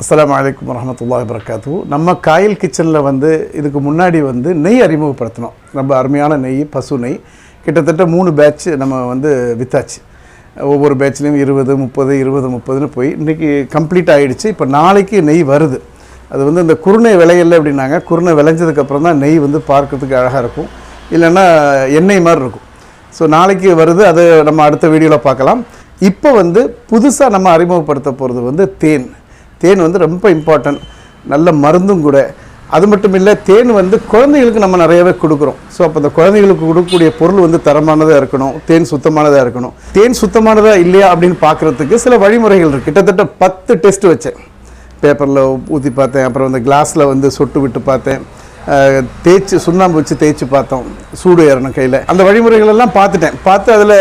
அஸ்ஸலாமு அலைக்கும் வரஹ்மத்துல்லாஹி வபரகாத்துஹு. நம்ம காயில் கிச்சனில் இதுக்கு முன்னாடி நெய் அறிமுகப்படுத்தினோம். ரொம்ப அருமையான நெய், பசு நெய். கிட்டத்தட்ட 3 பேட்ச் நம்ம வித்தாச்சு. ஒவ்வொரு பேட்ச்லேயும் 20, 30, 20, 30ன்னு போய் இன்றைக்கி கம்ப்ளீட் ஆகிடுச்சு. இப்போ நாளைக்கு நெய் வருது. அது இந்த குருணை விளையலை அப்படின்னாங்க. குருணை விளைஞ்சதுக்கப்புறம் தான் நெய் பார்க்குறதுக்கு அழகாக இருக்கும், இல்லைன்னா எண்ணெய் மாதிரி இருக்கும். ஸோ நாளைக்கு வருது, அது நம்ம அடுத்த வீடியோவில் பார்க்கலாம். இப்போ புதுசாக நம்ம அறிமுகப்படுத்த போகிறது தேன். தேன் ரொம்ப இம்பார்ட்டன்ட், நல்ல மருந்தும் கூட. அது மட்டும் இல்லை, தேன் குழந்தைகளுக்கு நம்ம நிறையவே கொடுக்குறோம். ஸோ அப்போ அந்த குழந்தைகளுக்கு கொடுக்கக்கூடிய பொருள் தரமானதாக இருக்கணும், தேன் சுத்தமானதாக இருக்கணும். தேன் சுத்தமானதாக இல்லையா அப்படின்னு பார்க்குறதுக்கு சில வழிமுறைகள் இருக்குது. கிட்டத்தட்ட 10 டெஸ்ட் வச்சேன். பேப்பரில் ஊற்றி பார்த்தேன், அப்புறம் கிளாஸில் சொட்டு விட்டு பார்த்தேன், தேய்ச்சி சுண்ணாம்பு வச்சு தேய்ச்சி பார்த்தோம், சூடு ஏறணும் கையில். அந்த வழிமுறைகளெல்லாம் பார்த்து அதில்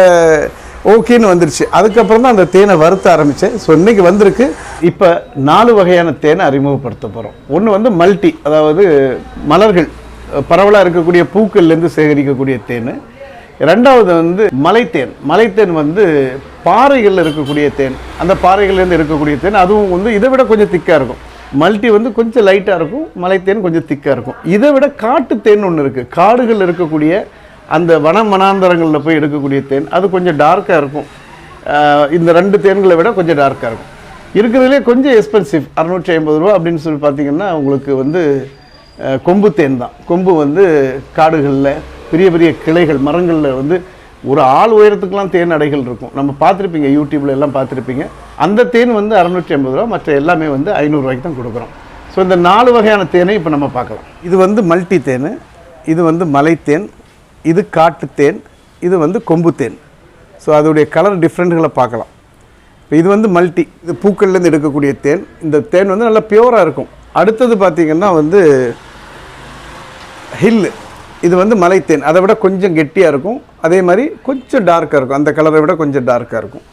ஓகேன்னு வந்துருச்சு. அதுக்கப்புறம் தான் அந்த தேனை வறுத்த ஆரம்பித்தேன். ஸோ இன்றைக்கி வந்திருக்கு. இப்போ 4 வகையான தேனை அறிமுகப்படுத்த போகிறோம். ஒன்று மல்டி, அதாவது மலர்கள், பரவலாக இருக்கக்கூடிய பூக்கள்லேருந்து சேகரிக்கக்கூடிய தேன். ரெண்டாவது மலைத்தேன். மலைத்தேன் பாறைகளில் இருக்கக்கூடிய தேன். அந்த பாறைகள்லேருந்து இருக்கக்கூடிய தேன், அதுவும் இதை விட கொஞ்சம் திக்காக இருக்கும். மல்டி கொஞ்சம் லைட்டாக இருக்கும், மலைத்தேன் கொஞ்சம் திக்காக இருக்கும். இதை விட காட்டுத்தேன் ஒன்று இருக்குது. காடுகள் இருக்கக்கூடிய அந்த வனாந்தரங்களில் போய் எடுக்கக்கூடிய தேன், அது கொஞ்சம் டார்க்காக இருக்கும். இந்த 2 தேன்களை விட கொஞ்சம் டார்க்காக இருக்கும். இருக்கிறதுலே கொஞ்சம் எக்ஸ்பென்சிவ், 650 ரூபா அப்படின்னு சொல்லி பார்த்தீங்கன்னா உங்களுக்கு கொம்பு தேன் தான். கொம்பு காடுகளில் பெரிய பெரிய கிளைகள், மரங்களில் ஒரு ஆள் உயரத்துக்கெலாம் தேன் அடைகள் இருக்கும். நம்ம பார்த்துருப்பீங்க, யூடியூப்ல எல்லாம் பார்த்துருப்பீங்க. அந்த தேன் 650 ரூபா, மற்ற எல்லாமே 500 ரூபாய்க்கு தான் கொடுக்குறோம். ஸோ இந்த 4 வகையான தேனை இப்போ நம்ம பார்க்கலாம். இது மல்டி தேன், இது மலைத்தேன், இது காட்டுத்தேன், இது கொம்பு தேன். ஸோ அதோடைய கலர் டிஃப்ரெண்ட்களை பார்க்கலாம். இப்போ இது மல்டி, இது பூக்கள்லேருந்து எடுக்கக்கூடிய தேன். இந்த தேன் நல்லா பியூராக இருக்கும். அடுத்தது பார்த்திங்கன்னா ஹில்லு, இது மலைத்தேன். அதை விட கொஞ்சம் கெட்டியாக இருக்கும், அதே மாதிரி கொஞ்சம் டார்க்காக இருக்கும். அந்த கலரை விட கொஞ்சம் டார்க்காக இருக்கும்.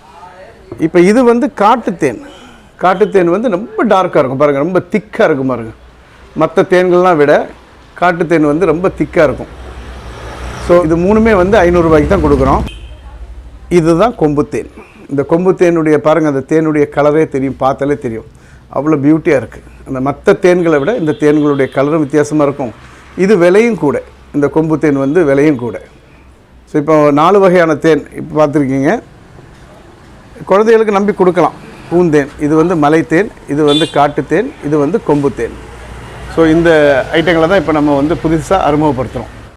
இப்போ இது காட்டுத்தேன். காட்டுத்தேன் ரொம்ப டார்க்காக இருக்கும் பாருங்கள், ரொம்ப திக்காக இருக்கும் பாருங்கள். மற்ற தேன்கள்லாம் விட காட்டுத்தேன் ரொம்ப திக்காக இருக்கும். ஸோ இது 3மே 500 ரூபாய்க்கு தான் கொடுக்குறோம். இதுதான் கொம்பு தேன். இந்த கொம்பு தேனுடைய பாருங்கள், அந்த தேனுடைய கலரே தெரியும், பார்த்தாலே தெரியும், அவ்வளோ பியூட்டியாக இருக்குது. அந்த மற்ற தேன்களை விட இந்த தேன்களுடைய கலரும் வித்தியாசமாக இருக்கும். இது விலையும் கூட, இந்த கொம்பு தேன் விலையும் கூட. ஸோ இப்போ 4 வகையான தேன் இப்போ பார்த்துருக்கீங்க. குழந்தைகளுக்கு நம்பி கொடுக்கலாம். பூந்தேன், இது மலைத்தேன், இது காட்டுத்தேன், இது கொம்பு தேன். ஸோ இந்த ஐட்டங்களை தான் இப்போ நம்ம புதுசாக அறிமுகப்படுத்துகிறோம்.